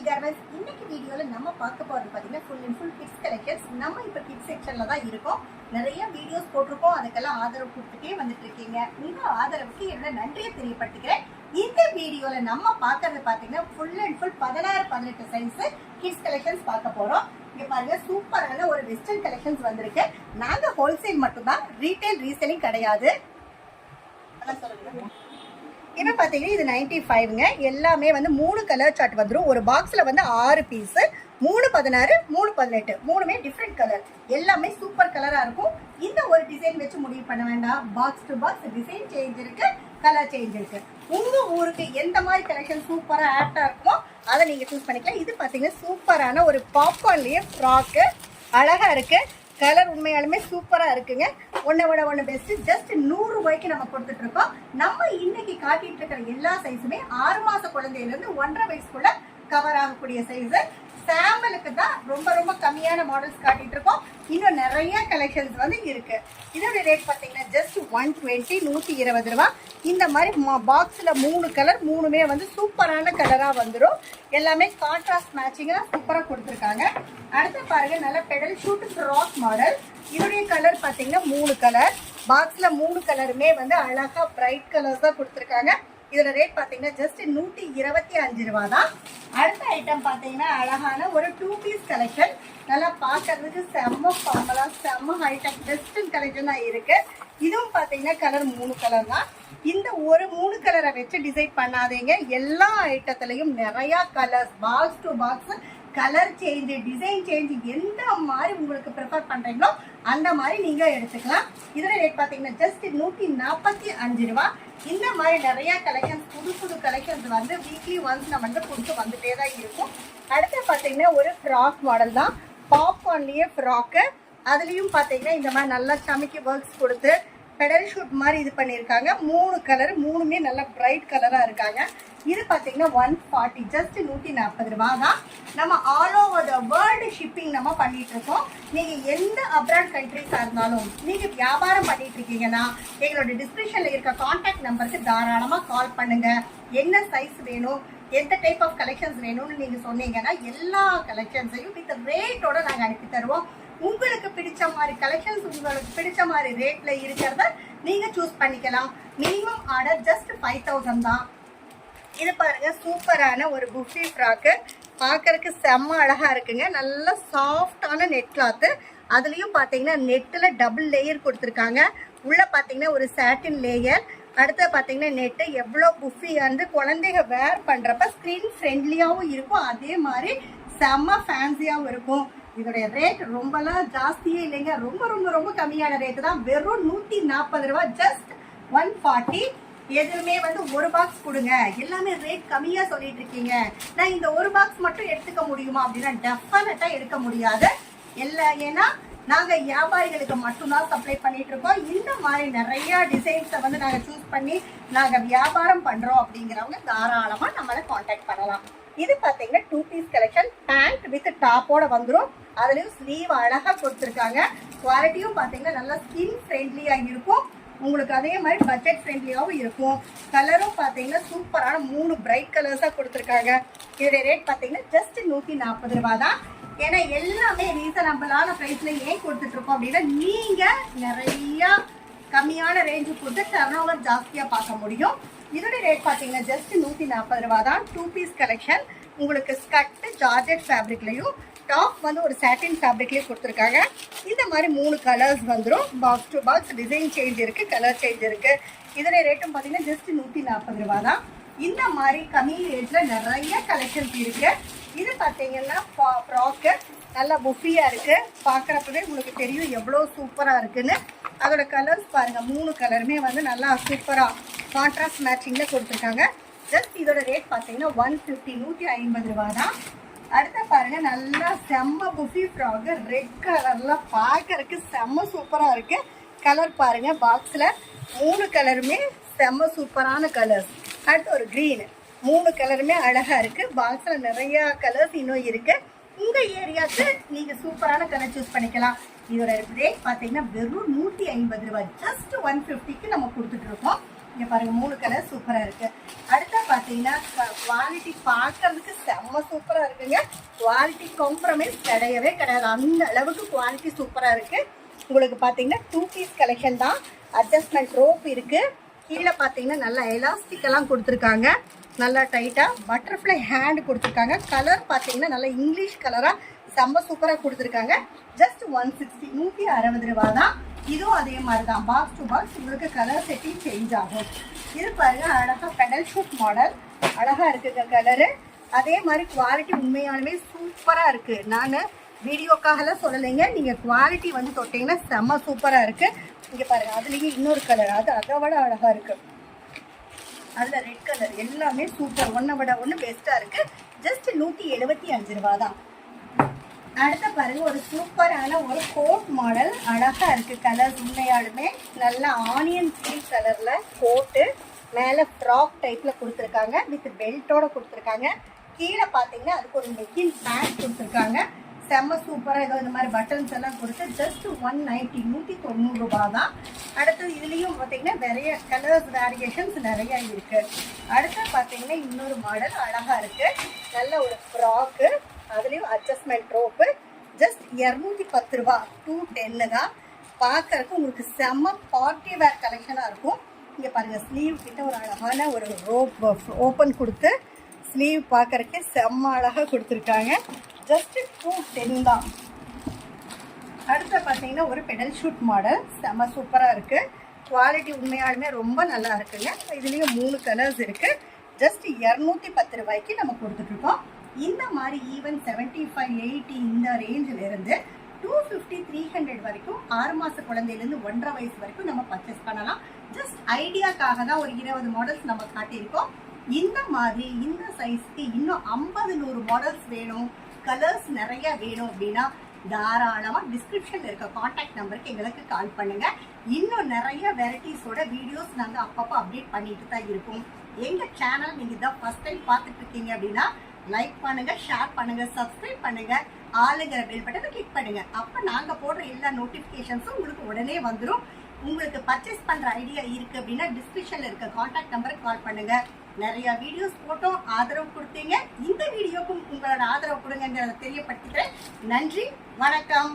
Garments. இன்னைக்கு வீடியோல நம்ம பார்க்க போறது பாத்தீங்கன்னா full and full kids collections. நம்ம இப்ப கிட்ஸ் செக்ஷன்ல தான் இருக்கோம். நிறைய வீடியோஸ் போட்டிருக்கோம், அதுக்கெல்லாம் ஆதரவு கொடுத்துட்டே வந்துட்டு இருக்கீங்க. உங்க ஆதரவுக்கு என்னோட நன்றியை தெரியப்படுத்திக்கிறேன். இந்த வீடியோல நம்ம பார்க்கறது பாத்தீங்கன்னா full and full 16-18 size kids collections பார்க்க போறோம். இங்க பாருங்க, சூப்பரான ஒரு வெஸ்டர்ன் கலெக்ஷன்ஸ் வந்திருக்கு. நாங்க ஹோல்சேல் மட்டும்தான், ரீட்டைல் ரீசெல்லிங் கிடையாது. இப்போ பார்த்தீங்கன்னா இது 95ங்க. எல்லாமே வந்து 3 கலர் சார்ட் வந்துடும். ஒரு பாக்ஸில் வந்து 6 பீஸு, 3 16 3 18 மூணுமே டிஃப்ரெண்ட் கலர். எல்லாமே சூப்பர் கலராக இருக்கும். இந்த ஒரு டிசைன் வச்சு முடிவு பண்ண வேண்டாம். Box to box design change இருக்கு, கலர் சேஞ்ச் இருக்கு. உங்கள் ஊருக்கு எந்த மாதிரி கலெக்ஷன் சூப்பராக ஆப்டாக இருக்குமோ அதை நீங்கள் சூஸ் பண்ணிக்கலாம். இது பார்த்தீங்கன்னா சூப்பரான ஒரு பாப்கார்ன்லேயே ஃப்ராக்கு, அழகாக இருக்குது. கலர் உண்மையாலுமே சூப்பராக இருக்குங்க. ஒன்றை விட ஒன்று பெஸ்ட்டு. ஜஸ்ட் 100 ரூபாய்க்கு நம்ம கொடுத்துட்டு இருக்கோம். நம்ம இன்னைக்கு காட்டிட்டு இருக்கிற எல்லா சைஸுமே 6 மாச குழந்தையிலேருந்து 1.5 வயசுக்குள்ள கவர் ஆகக்கூடிய சைஸு. சாம்பிளுக்கு தான் ரொம்ப ரொம்ப கம்மியான மாடல்ஸ் காட்டிட்டு இருக்கோம். இன்னும் நிறைய கலெக்ஷன்ஸ் வந்து இருக்கு. இதோட ரேட் பார்த்தீங்கன்னா ஜஸ்ட் 120 120 ரூபா. இந்த மாதிரி பாக்ஸில் 3 கலர், மூணுமே வந்து சூப்பரான கலராக வந்துடும். எல்லாமே கான்ட்ராஸ்ட் மேட்சிங்காக சூப்பராக கொடுத்துருக்காங்க. அடுத்து பாருங்க, நல்ல பெடல் ஷூட் ஃப்ராக் மாடல். இதோடைய கலர் பார்த்தீங்கன்னா 3 கலர். பாக்ஸில் 3 கலருமே வந்து அழகாக பிரைட் கலர்ஸ் தான் கொடுத்துருக்காங்க. இதோட ரேட் பார்த்தீங்கன்னா ஜஸ்ட் 125 ரூபா தான். அடுத்த ஐட்டம் பார்த்தீங்கன்னா அழகான ஒரு 2 பீஸ் கலெக்ஷன். நல்லா பார்க்கறதுக்கு செம்ம ஃபார்மலா, செம்ம ஹைடெக் வெஸ்டர்ன் கலெக்ஷன் தான் இருக்கு. இதுவும் பார்த்தீங்கன்னா கலர் 3 கலர் தான். இந்த ஒரு 3 கலரை வச்சு டிசைட் பண்ணாதீங்க. எல்லா ஐட்டத்துலையும் நிறைய colours, box to box colour change, design change, எந்த மாதிரி உங்களுக்கு ப்ரிஃபர் பண்றீங்களோ அந்த மாதிரி நீங்க எடுத்துக்கலாம். இதோட ரேட் பார்த்தீங்கன்னா ஜஸ்ட் 145 ரூபா. இந்த மாதிரி நிறைய கலெக்ஷன்ஸ், புது புது கலெக்ஷன்ஸ் வந்து வீக்லி ஒன்ஸ் நம்ம வந்து கொடுத்து வந்துட்டே தான் இருக்கும். அடுத்து பார்த்தீங்கன்னா ஒரு ஃப்ராக் மாடல் தான், பாப்கார்ன்லேயே ஃப்ராக்கு. அதுலேயும் பார்த்தீங்கன்னா இந்த மாதிரி நல்லா சமைக்கி ஒர்க்ஸ் கொடுத்து பெடல் ஷூட் மாதிரி இது பண்ணியிருக்காங்க. 3 கலர், மூணுமே நல்லா பிரைட் கலராக இருக்காங்க. இது பார்த்தீங்கன்னா 140, ஜஸ்ட் 140 ரூபா தான். நம்ம all over the world shipping நம்ம பண்ணிட்டு இருக்கோம். நீங்கள் எந்த அப்ராட் கண்ட்ரிஸாக இருந்தாலும் நீங்கள் வியாபாரம் பண்ணிட்டு இருக்கீங்கன்னா எங்களோட டிஸ்கிரிப்ஷனில் இருக்க கான்டாக்ட் நம்பருக்கு தாராளமாக கால் பண்ணுங்க. என்ன சைஸ் வேணும், எந்த டைப் ஆஃப் கலெக்ஷன்ஸ் வேணும்னு நீங்கள் சொன்னீங்கன்னா எல்லா கலெக்ஷன்ஸையும் வித் ரேட்டோட நாங்கள் அனுப்பி தருவோம். உங்களுக்கு பிடிச்ச மாதிரி கலெக்ஷன்ஸ், உங்களுக்கு பிடிச்ச மாதிரி ரேட்ல இருக்கிறத நீங்க சூஸ் பண்ணிக்கலாம். மினிமம் ஆர்டர் ஜஸ்ட் 5000 தான். இது பாருங்க, சூப்பரான ஒரு புஃபி ஃப்ராக்கு. பார்க்கறதுக்கு செம்ம அழகா இருக்குங்க. நல்ல சாஃப்டான நெட் கிளாத்து. அதுலயும் பாத்தீங்கன்னா நெட்டில் டபுள் லேயர் கொடுத்துருக்காங்க. உள்ள பாத்தீங்கன்னா ஒரு சாட்டின் லேயர். அடுத்து பார்த்தீங்கன்னா நெட்டு எவ்வளோ புஃபி வந்து குழந்தைங்க வேர் பண்ணுறப்ப ஸ்க்ரீன் ஃப்ரெண்ட்லியாகவும் இருக்கும், அதே மாதிரி செம்ம ஃபேன்சியாகவும் இருக்கும். இதோடைய ரேட் ரொம்பலாம் ஜாஸ்தியே இல்லைங்க, ரொம்ப ரொம்ப ரொம்ப கம்மியான ரேட்டு தான். வெறும் 140 ரூபா, ஜஸ்ட் 140. எதுவுமே வந்து ஒரு பாக்ஸ் கொடுங்க, எல்லாமே ரேட் கம்மியாக சொல்லிட்டு இருக்கீங்க, நான் இந்த ஒரு பாக்ஸ் மட்டும் எடுத்துக்க முடியுமா அப்படின்னா டெஃபினட்டாக எடுக்க முடியாது. ஏன்னா நாங்கள் வியாபாரிகளுக்கு மட்டும்தான் சப்ளை பண்ணிட்டு இருக்கோம். இந்த மாதிரி நிறைய டிசைன்ஸை வந்து நாங்கள் சூஸ் பண்ணி நாங்கள் வியாபாரம் பண்ணுறோம். அப்படிங்கிறவங்க தாராளமாக நம்மளை காண்டாக்ட் பண்ணலாம். இது பார்த்தீங்கன்னா 2 பீஸ் கலெக்ஷன். பேண்ட் வித் டாப்போட வந்துடும். அதுலேயும் ஸ்லீவ் அழகாக கொடுத்துருக்காங்க. குவாலிட்டியும் பார்த்தீங்கன்னா நல்லா ஸ்கின் ஃப்ரெண்ட்லியாக இருக்கும். உங்களுக்கு அதே மாதிரி பட்ஜெட் ஃப்ரெண்ட்லியாகவும் இருக்கும். கலரும் பார்த்தீங்கன்னா சூப்பரான 3 பிரைட் கலர்ஸாக கொடுத்துருக்காங்க. இதோடைய ரேட் பார்த்தீங்கன்னா ஜஸ்ட் 140 ரூபா தான். ஏன்னா எல்லாமே ரீசனபிளான ப்ரைஸில் ஏன் கொடுத்துட்ருக்கோம் அப்படின்னா நீங்கள் நிறையா கம்மியான ரேஞ்சு கொடுத்து டர்ன் ஓவர் ஜாஸ்தியாக பார்க்க முடியும். இதோட ரேட் பார்த்தீங்கன்னா ஜஸ்ட் 140 ரூபா தான். 2 பீஸ் கலெக்ஷன். உங்களுக்கு ஸ்கர்ட் ஜார்ஜெட் ஃபேப்ரிக்லையும், டாப் வந்து ஒரு சாட்டின் ஃபேப்ரிக்லேயும் கொடுத்துருக்காங்க. இந்த மாதிரி 3 கலர்ஸ் வந்துடும். Box to box design change இருக்குது, கலர் சேஞ்ச் இருக்குது. இதோட ரேட்டும் பார்த்தீங்கன்னா ஜஸ்ட் 140 ரூபா தான். இந்த மாதிரி கம்மி ரேட்டில் நிறைய கலெக்ஷன்ஸ் இருக்குது. இது பார்த்தீங்கன்னா ஃப்ராக்கு நல்லா புஃபியாக இருக்குது. பார்க்குறப்பவே உங்களுக்கு தெரியும் எவ்வளோ சூப்பராக இருக்குன்னு. அதோட கலர்ஸ் பாருங்கள், 3 கலருமே வந்து நல்லா சூப்பராக கான்ட்ராஸ்ட் மேட்சிங்கில் கொடுத்துருக்காங்க. ஜஸ்ட் இதோட ரேட் பார்த்தீங்கன்னா 150 150 ரூபா தான். அடுத்த பாருங்கள், நல்லா செம்ம புஃபி ஃப்ராக்கு, ரெட் கலரில் பார்க்கறதுக்கு செம்ம சூப்பராக இருக்குது. கலர் பாருங்கள், பாக்ஸில் 3 கலருமே செம்ம சூப்பரான கலர்ஸ். அடுத்து ஒரு க்ரீனு, 3 கலருமே அழகாக இருக்குது. பாக்ஸில் நிறையா கலர்ஸ் இன்னும் இருக்குது. உங்கள் ஏரியாவுக்கு நீங்கள் சூப்பரான கலர் சூஸ் பண்ணிக்கலாம். இதோட ரேட் பார்த்தீங்கன்னா வெறும் 150 ரூபா, ஜஸ்ட் 150க்கு நம்ம கொடுத்துட்ருக்கோம். இங்க பாருங்க 3 கலர் சூப்பரா இருக்கு. அடுத்து பாத்தீங்கன்னா குவாலிட்டி பார்க்கறதுக்கு செம்ம சூப்பரா இருக்குங்க. குவாலிட்டி காம்ப்ரமைஸ் கிடையவே கிடையாது. அந்த அளவுக்கு குவாலிட்டி சூப்பரா இருக்கு. உங்களுக்கு பாத்தீங்கன்னா 2 பீஸ் கலெக்ஷன் தான். அட்ஜஸ்ட்மெண்ட் ரோப் இருக்கு. கீழே பாத்தீங்கன்னா நல்லா எலாஸ்டிக் எல்லாம் கொடுத்துருக்காங்க. நல்லா டைட்டா பட்டர்ஃப்ளை ஹேண்ட் கொடுத்துருக்காங்க. கலர் பாத்தீங்கன்னா நல்லா இங்கிலீஷ் கலரா செம்ம சூப்பரா கொடுத்துருக்காங்க. ஜஸ்ட் 160 160 ரூபா தான். இதுவும் அதே மாதிரி தான். பாக்ஸ் டு பாக்ஸ் உங்களுக்கு கலர் செட்டிங் சேஞ்ச் ஆகும். இது பாருங்க அழகா பெடல் ஷூட் மாடல் அழகா இருக்குங்க கலரு. அதே மாதிரி குவாலிட்டி உண்மையாலுமே சூப்பரா இருக்கு. நான் வீடியோக்காகலாம் சொல்லலைங்க, நீங்க குவாலிட்டி வந்து தொட்டீங்கன்னா செம்ம சூப்பரா இருக்கு. இங்க பாருங்க அதுலயே இன்னொரு கலர், அது அதை விட அழகா இருக்கு. அதுல ரெட் கலர் எல்லாமே சூப்பர், ஒன்னை விட ஒன்று பெஸ்டா இருக்கு. ஜஸ்ட் 175 ரூபா தான். அடுத்த பாருங்க ஒரு சூப்பரான ஒரு கோட் மாடல் அழகா இருக்கு. கலர் உண்மையாலுமே நல்ல ஆனியன் கிரீன் கலர்ல கோட்டு, மேல ஃப்ராக் டைப்ல கொடுத்துருக்காங்க. வித் பெல்ட்டோட கொடுத்துருக்காங்க. கீழே பாத்தீங்கன்னா அதுக்கு ஒரு லெக்கின் பேண்ட் கொடுத்துருக்காங்க. செம்ம சூப்பரா ஏதோ இந்த மாதிரி பட்டன்ஸ் எல்லாம் கொடுத்து ஜஸ்ட் 190 190 ரூபா தான். அடுத்து இதுலயும் பாத்தீங்கன்னா நிறைய கலர்ஸ் வேரியேஷன்ஸ் நிறைய இருக்கு. அடுத்து பாத்தீங்கன்னா இன்னொரு மாடல் அழகா இருக்கு. நல்ல ஒரு ஃப்ராக்கு, அதுலயும் அட்ஜஸ்ட்மெண்ட் ரோப்பு. ஜஸ்ட் 210 ரூபா 210 தான். பார்க்கறதுக்கு உங்களுக்கு செம்ம பார்ட்டி வேர் கலெக்ஷனா இருக்கும். இங்க பாருங்க ஸ்லீவ் கிட்ட ஒரு அழகான ஒரு ரோப் ஓப்பன் கொடுத்து ஸ்லீவ் பார்க்கறதுக்கு செம்ம அழகா கொடுத்துருக்காங்க. ஜஸ்ட் 210 தான். அடுத்து பார்த்தீங்கன்னா ஒரு பெடல் ஷூட் மாடல் செம்ம சூப்பரா இருக்கு. குவாலிட்டி உண்மையாலுமே ரொம்ப நல்லா இருக்குங்க. இதுலயும் 3 கலர்ஸ் இருக்கு. ஜஸ்ட் 210 ரூபாய்க்கு நம்ம கொடுத்துட்டு இருக்கோம். இந்த மாதிரி ஈவன் 75 80 இந்த ரேஞ்சில இருந்து 250 300 வரைக்கும் 6 மாச குழந்தையிலேருந்து 1.5 வயசு வரைக்கும் நம்ம பர்ச்சேஸ் பண்ணலாம். ஜஸ்ட் ஐடியாக்காக தான் ஒரு 20 மாடல்ஸ் நம்ம காட்டியிருக்கோம். இந்த மாதிரி இந்த சைஸ்க்கு இன்னும் 50 100 மாடல்ஸ் வேணும், கலர்ஸ் நிறைய வேணும் அப்படின்னா தாராளமா டிஸ்கிரிப்ஷன்ல இருக்க கான்டாக்ட் நம்பருக்கு எங்களுக்கு கால் பண்ணுங்க. இன்னும் நிறைய வெரைட்டிஸோட வீடியோஸ் நாங்க அப்பப்போ அப்டேட் பண்ணிட்டு தான் இருக்கோம். எங்க சேனல் நீங்க தான் ஃபர்ஸ்ட் டைம் பார்த்துட்டு இருக்கீங்க அப்படின்னா லைக் பண்ணுங்க, ஷேர் பண்ணுங்க, சப்ஸ்கிரைப் பண்ணுங்க, ஆளுங்கிற பெல் பட்டனை கிளிக் பண்ணுங்க. அப்ப நாங்க போடுற எல்லா நோட்டிபிகேஷன்ஸும் உங்களுக்கு உடனே வந்துடும். உங்களுக்கு பர்ச்சேஸ் பண்ற ஐடியா இருக்கு அப்படின்னா டிஸ்கிரிப்ஷன்ல இருக்க கான்டாக்ட் நம்பருக்கு கால் பண்ணுங்க. நிறைய வீடியோஸ் போட்டோம், ஆதரவு கொடுத்தீங்க. இந்த வீடியோக்கும் உங்களோட ஆதரவு கொடுங்கிறத தெரியப்படுத்திக்கிறேன். நன்றி, வணக்கம்.